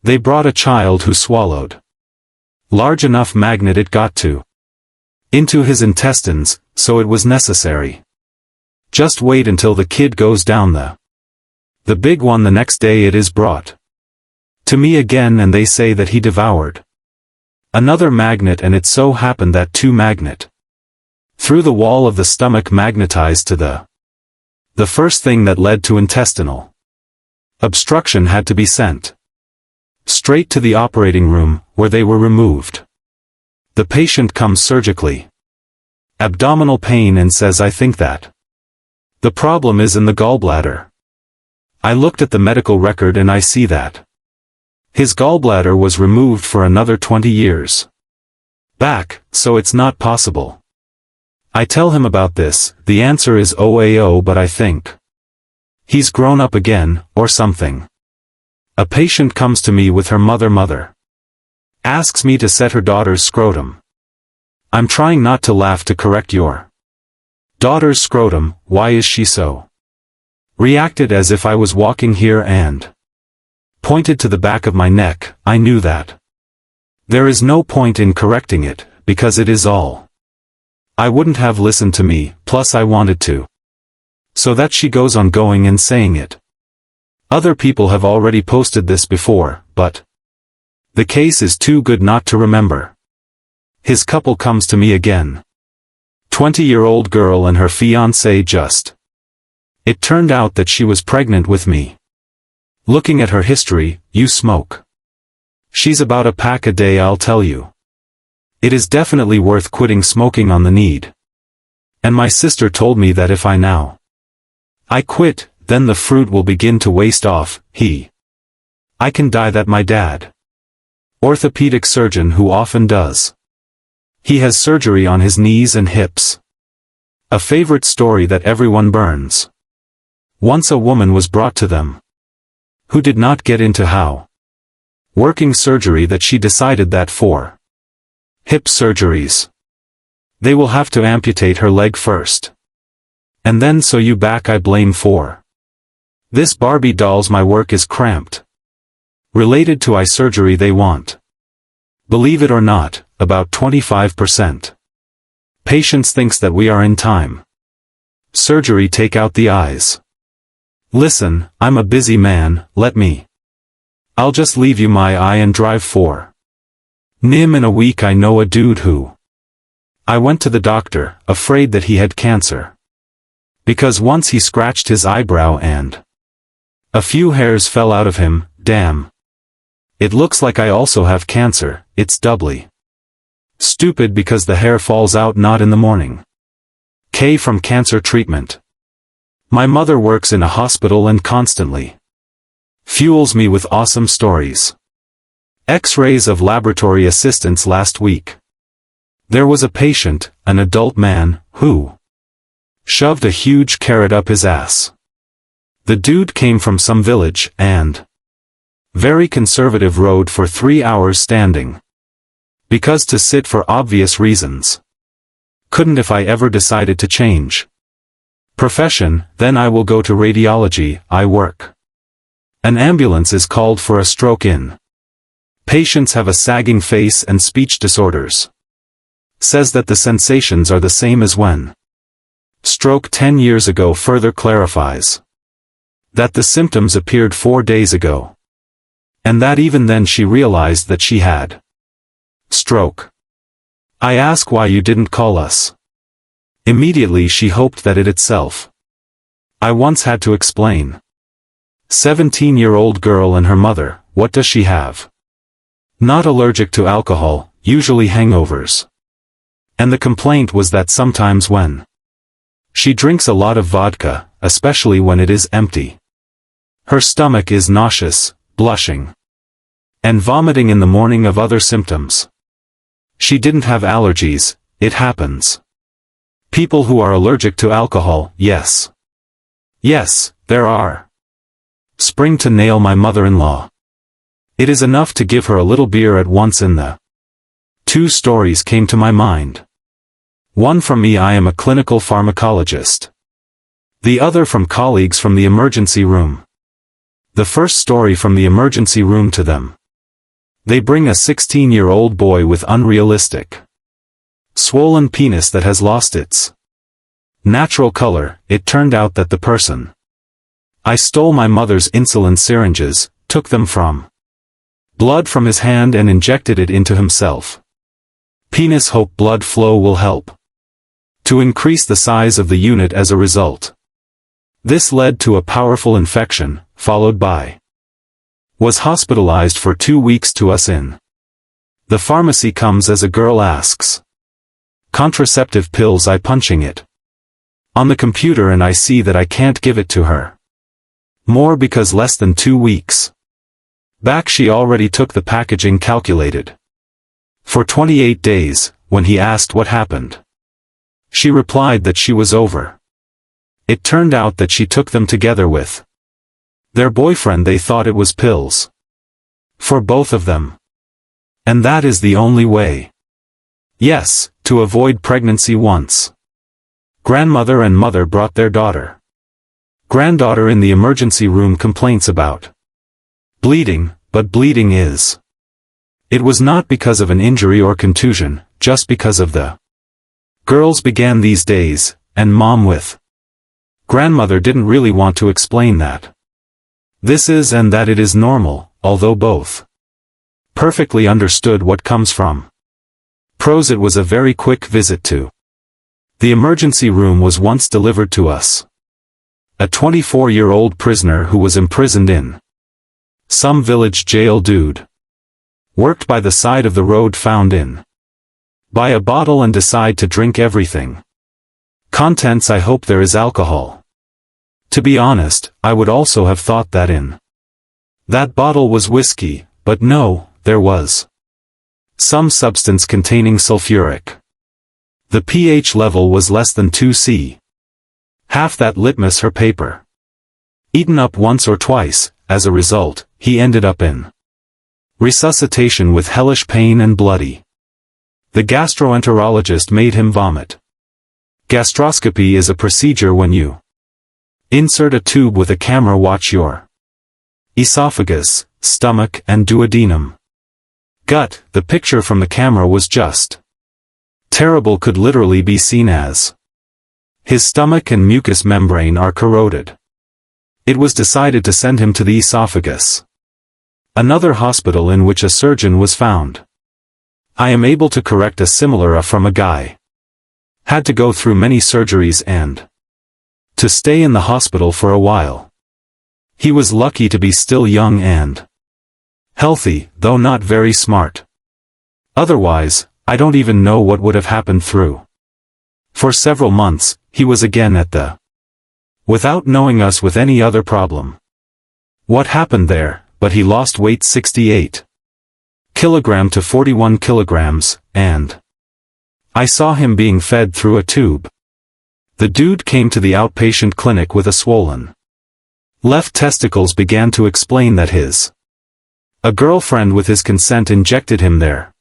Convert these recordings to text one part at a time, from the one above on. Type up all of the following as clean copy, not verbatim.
They brought a child who swallowed. Large enough magnet it got to. Into his intestines, so it was necessary. Just wait until the kid goes down the big one the next day it is brought to me again and they say that he devoured another magnet and it so happened that two magnet through the wall of the stomach magnetized to the first thing that led to intestinal obstruction had to be sent straight to the operating room, where they were removed. The patient comes surgically. Abdominal pain and says I think that the problem is in the gallbladder. I looked at the medical record and I see that his gallbladder was removed for another 20 years back, so it's not possible. I tell him about this, the answer is OAO, but I think he's grown up again, or something. A patient comes to me with her mother. Asks me to set her daughter's scrotum. I'm trying not to laugh to correct your daughter's scrotum, why is she so? Reacted as if I was walking here and pointed to the back of my neck. I knew that there is no point in correcting it, because it is all. I wouldn't have listened to me, plus I wanted to. So that she goes on going and saying it. Other people have already posted this before, but the case is too good not to remember. His couple comes to me again. 20-year-old girl and her fiancé just. It turned out that she was pregnant with me. Looking at her history, you smoke. She's about a pack a day, I'll tell you. It is definitely worth quitting smoking on the need. And my sister told me that if I quit, then the fruit will begin to waste off. I can die that my dad. Orthopedic surgeon who often does. He has surgery on his knees and hips. A favorite story that everyone burns. Once a woman was brought to them who did not get into how working surgery that she decided that for hip surgeries they will have to amputate her leg first. And then so you back I blame for. This Barbie dolls my work is cramped. Related to eye surgery they want. Believe it or not, about 25%. Patients thinks that we are in time. Surgery take out the eyes. Listen, I'm a busy man, I'll just leave you my eye and drive for Nim in a week. I know a dude who I went to the doctor, afraid that he had cancer. Because once he scratched his eyebrow and a few hairs fell out of him. Damn. It looks like I also have cancer. It's doubly stupid because the hair falls out not in the morning. K from cancer treatment. My mother works in a hospital and constantly fuels me with awesome stories. X-rays of laboratory assistants last week. There was a patient, an adult man, who shoved a huge carrot up his ass. The dude came from some village, and very conservative road for 3 hours standing. Because to sit for obvious reasons. Couldn't if I ever decided to change profession, then I will go to radiology. I work. An ambulance is called for a stroke in. Patients have a sagging face and speech disorders. Says that the sensations are the same as when stroke 10 years ago. Further clarifies that the symptoms appeared 4 days ago. And that even then she realized that she had stroke. I ask why you didn't call us. Immediately she hoped that it itself. I once had to explain. 17-year-old girl and her mother, what does she have? Not allergic to alcohol, usually hangovers. And the complaint was that sometimes when she drinks a lot of vodka, especially when it is empty, her stomach is nauseous, blushing, and vomiting in the morning. Of other symptoms. She didn't have allergies. It happens. People who are allergic to alcohol, yes. Yes, there are. Spring to nail my mother-in-law. It is enough to give her a little beer at once. In the 2 stories came to my mind. One from me, I am a clinical pharmacologist. The other from colleagues from the emergency room. The first story from the emergency room to them. They bring a 16-year-old boy with unrealistic, swollen penis that has lost its natural color. It turned out that the person I stole my mother's insulin syringes, took them from blood from his hand and injected it into himself. Penis hope blood flow will help to increase the size of the unit as a result. This led to a powerful infection, followed by was hospitalized for 2 weeks to us in the pharmacy. Comes as a girl asks contraceptive pills. I punching it on the computer and I see that I can't give it to her more because less than 2 weeks back she already took the packaging calculated for 28 days. When he asked what happened, she replied that she was over. It turned out that she took them together with their boyfriend. They thought it was pills for both of them. And that is the only way, yes, to avoid pregnancy. Once grandmother and mother brought their granddaughter in the emergency room. Complaints about bleeding, but bleeding is. It was not because of an injury or contusion, just because of the girls began these days, and mom with grandmother didn't really want to explain that this is and that it is normal, although both perfectly understood what comes from pros. It was a very quick visit to the emergency room. Was once delivered to us a 24-year-old prisoner who was imprisoned in some village jail. Dude worked by the side of the road, found in buy a bottle and decide to drink everything. Contents. I hope there is alcohol. To be honest, I would also have thought that in that bottle was whiskey, but no, there was some substance containing sulfuric. The pH level was less than 2C. Half that litmus her paper. Eaten up once or twice. As a result, he ended up in resuscitation with hellish pain and bloody. The gastroenterologist made him vomit. Gastroscopy is a procedure when you insert a tube with a camera. Watch your esophagus, stomach and duodenum. Gut. The picture from the camera was just terrible. Could literally be seen as his stomach and mucous membrane are corroded. It was decided to send him to the esophagus, another hospital in which a surgeon was found. I am able to correct a similar from a guy had to go through many surgeries and to stay in the hospital for a while. He was lucky to be still young and healthy, though not very smart. Otherwise, I don't even know what would have happened. Through for several months, he was again at the without knowing us with any other problem. What happened there? But he lost weight 68 kilogram to 41 kilograms, and I saw him being fed through a tube. The dude came to the outpatient clinic with a swollen left testicles. Began to explain that a girlfriend with his consent injected him there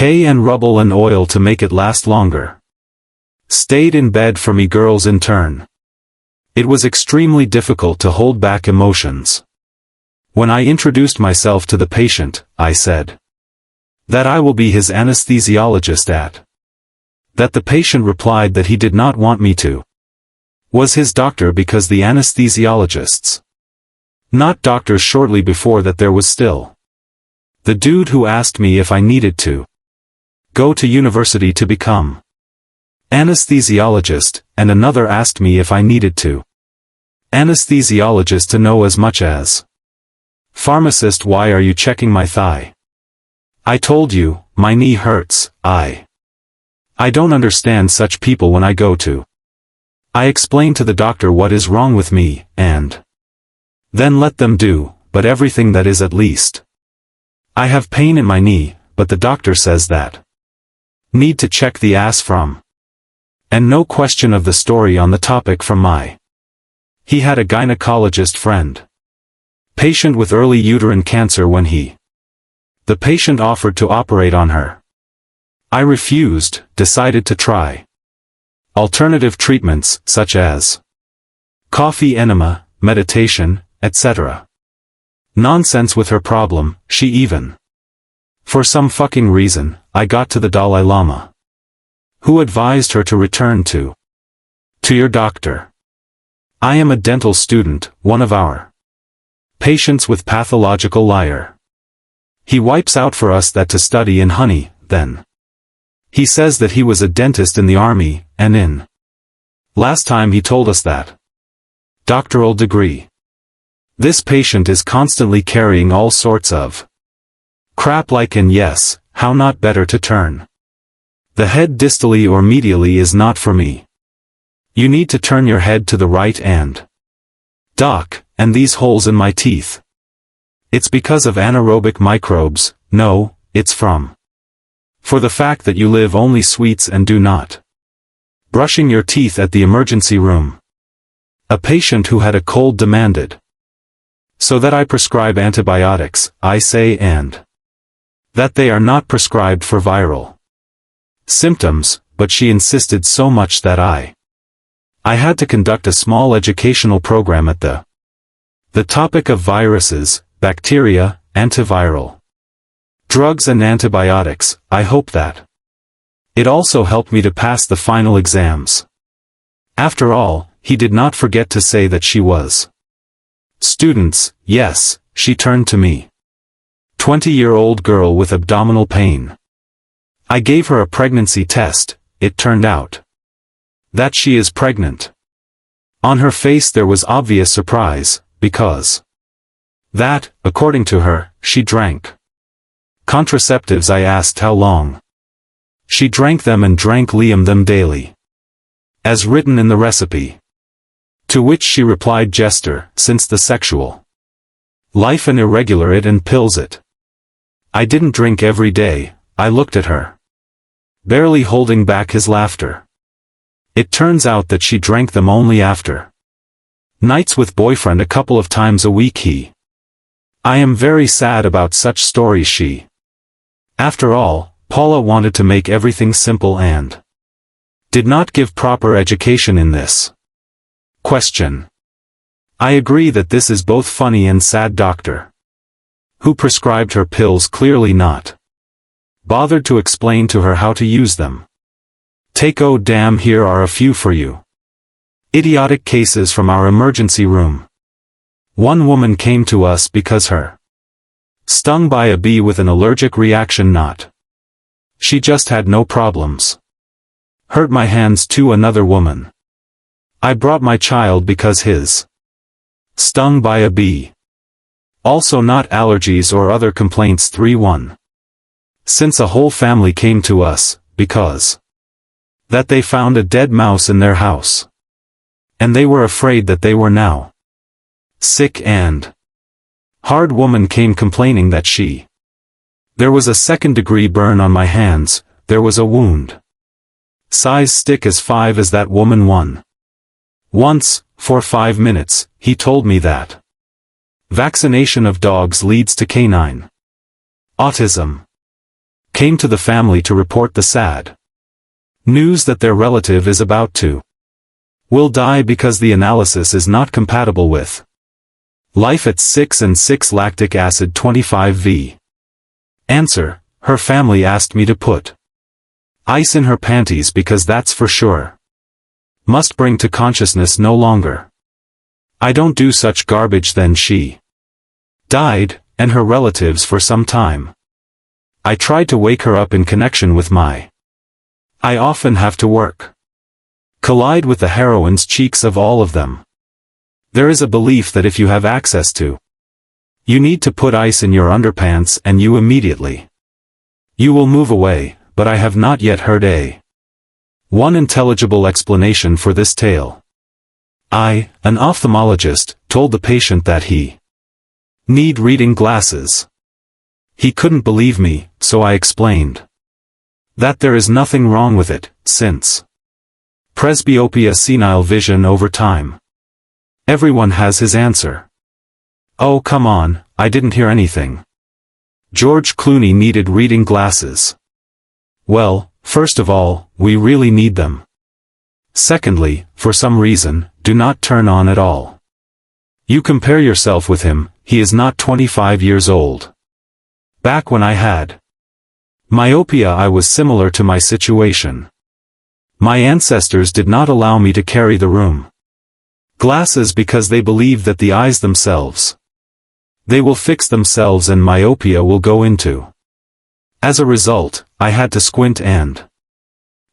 and rubble and oil to make it last longer. Stayed in bed for me girls in turn. It was extremely difficult to hold back emotions. When I introduced myself to the patient, I said that I will be his anesthesiologist at that. The patient replied that he did not want me to was his doctor because the anesthesiologists not doctors. Shortly before that there was still the dude who asked me if I needed to go to university to become anesthesiologist, and another asked me if I needed to anesthesiologist to know as much as pharmacist. Why are you checking my thigh? I told you, my knee hurts. I don't understand such people. When I go to I explain to the doctor what is wrong with me, and then let them do, but everything that is. At least I have pain in my knee, but the doctor says that need to check the ass from. And no question of the story on the topic from my. He had a gynecologist friend. Patient with early uterine cancer. When the patient offered to operate on her, I refused. Decided to try alternative treatments, such as coffee enema, meditation, etc. Nonsense with her problem. She even For some fucking reason, I got to the Dalai Lama, who advised her to return to your doctor. I am a dental student, one of our patients with pathological liar. He wipes out for us that to study in honey, then. He says that he was a dentist in the army, and in last time he told us that doctoral degree. This patient is constantly carrying all sorts of crap like, and yes, how not better to turn the head distally or medially is not for me. You need to turn your head to the right and doc, and these holes in my teeth. It's because of anaerobic microbes, no, it's for the fact that you live only sweets and do not brushing your teeth at the emergency room. A patient who had a cold demanded so that I prescribe antibiotics, I say, and that they are not prescribed for viral symptoms, but she insisted so much that I had to conduct a small educational program at the topic of viruses, bacteria, antiviral drugs and antibiotics. I hope that it also helped me to pass the final exams. After all, he did not forget to say that she was students, yes, she turned to me. 20-year-old girl with abdominal pain. I gave her a pregnancy test, it turned out that she is pregnant. On her face there was obvious surprise, because that, according to her, she drank contraceptives. I asked how long. She drank them and drank Liam them daily, as written in the recipe. To which she replied, Jester, since the sexual life an irregular it and pills it. I didn't drink every day. I looked at her, barely holding back his laughter. It turns out that she drank them only after nights with boyfriend a couple of times a week. I am very sad about such stories. After all, Paula wanted to make everything simple and did not give proper education in this question. I agree that this is both funny and sad. Doctor who prescribed her pills clearly not bothered to explain to her how to use them. Take oh damn, here are a few for you. Idiotic cases from our emergency room. One woman came to us because her stung by a bee with an allergic reaction. Not. She just had no problems. Hurt my hands too. Another woman. I brought my child because his stung by a bee. Also not allergies or other complaints. 3-1. Since a whole family came to us, because that they found a dead mouse in their house. And they were afraid that they were now sick and hard. Woman came complaining that there was a second-degree burn on my hands, there was a wound size stick as 5 as that woman once, for 5 minutes, he told me that vaccination of dogs leads to canine autism. Came to the family to report the sad news that their relative is about to will die because the analysis is not compatible with life at 6 and 6 lactic acid 25V. Answer, her family asked me to put ice in her panties because that's for sure must bring to consciousness no longer. I don't do such garbage. Then she died, and her relatives for some time. I tried to wake her up in connection with I often have to work. Collide with the heroine's cheeks of all of them. There is a belief that if you have access to, you need to put ice in your underpants and you immediately you will move away, but I have not yet heard one intelligible explanation for this tale. An ophthalmologist, told the patient that he need reading glasses. He couldn't believe me, so I explained that there is nothing wrong with it, since presbyopia, senile vision over time. Everyone has his answer. Oh come on, I didn't hear anything. George Clooney needed reading glasses. Well, first of all, we really need them. Secondly, for some reason, do not turn on at all. You compare yourself with him, he is not 25 years old. Back when I had Myopia. I was similar to my situation. My ancestors did not allow me to carry the room. Glasses because they believe that the eyes themselves. They will fix themselves and myopia will go into. As a result, I had to squint and.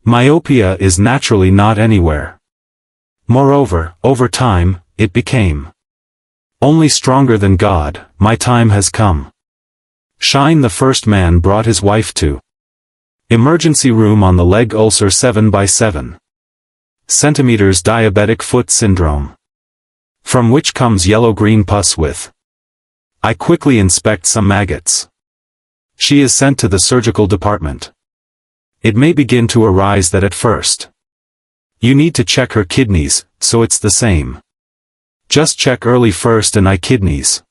Myopia is naturally not anywhere. Moreover, over time, it became. Only stronger than God. My time has come. Shine. The first man brought his wife to. Emergency room on the leg. Ulcer 7 by 7 centimeters. Diabetic foot syndrome. From which comes yellow-green pus with. I quickly inspect some maggots. She is sent to the surgical department. It may begin to arise that at first. You need to check her kidneys, so it's the same. Just check early first and kidneys.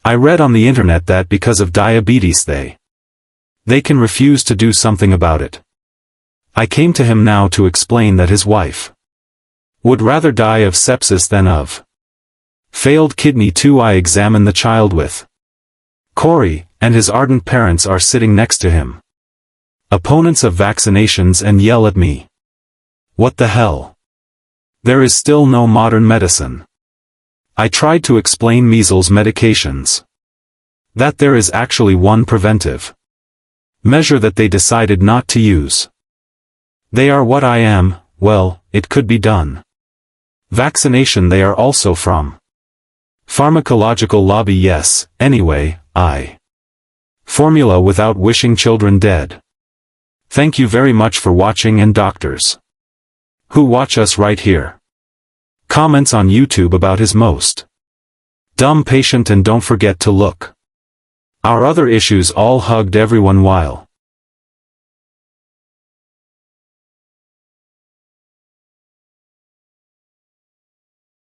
I read on the internet that because of diabetes they can refuse to do something about it. I came to him now to explain that his wife would rather die of sepsis than of failed kidney too. I examine the child with Corey, and his ardent parents are sitting next to him. Opponents of vaccinations and yell at me. What the hell? There is still no modern medicine. I tried to explain measles medications. That there is actually one preventive measure that they decided not to use. They are what I am. Well, it could be done. Vaccination. They are also from pharmacological lobby. Yes, anyway, formula without wishing children dead. Thank you very much for watching, and doctors who watch us right here. Comments on YouTube about his most dumb patient, and don't forget to look our other issues. All hugged everyone while